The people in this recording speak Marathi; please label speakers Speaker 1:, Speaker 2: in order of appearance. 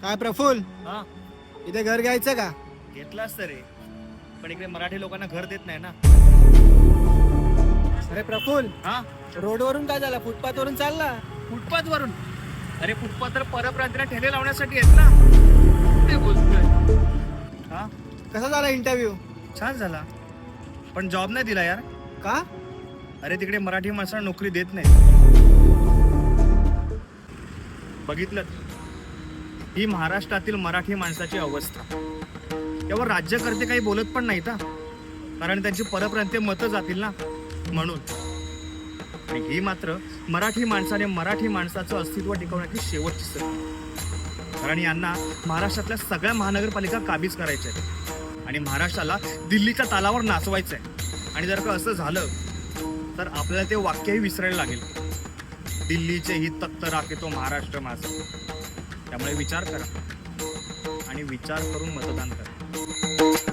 Speaker 1: काय प्रफुल,
Speaker 2: हा
Speaker 1: इथे घर घ्यायचं का?
Speaker 2: घेतलाच तर रे, पण इकडे मराठी लोकांना घर देत नाही ना.
Speaker 1: अरे प्रफुल,
Speaker 2: हा
Speaker 1: रोडवरून काय झालं? फुटपाथ वरून चालला.
Speaker 2: फुटपाथ वरून? अरे फुटपाथ तर परप्रांतीला ठेले लावण्यासाठी आहेत ना. काय बोलतोय? हा
Speaker 1: कसा झाला इंटरव्ह्यू?
Speaker 2: छान झाला, पण जॉब नाही दिला यार.
Speaker 1: का?
Speaker 2: अरे तिकडे मराठी माणसाला नोकरी देत नाही. बघितलं, ही महाराष्ट्रातील मराठी माणसाची अवस्था. यावर राज्यकर्ते काही बोलत पण नाहीत हा, कारण त्यांची परप्रांतीय मतं जातील ना म्हणून. आणि ही मात्र मराठी माणसाने मराठी माणसाचं अस्तित्व टिकवण्याची शेवटची संधी. कारण यांना महाराष्ट्रातल्या सगळ्या महानगरपालिका काबीज करायच्या आहेत आणि महाराष्ट्राला दिल्लीच्या तालावर नाचवायचं आहे. आणि जर का असं झालं तर आपल्याला ते वाक्यही विसरायला लागेल, दिल्लीचे ही तख्त राखतो महाराष्ट्र माझा. त्यामुळे विचार करा आणि विचार करून मतदान करा.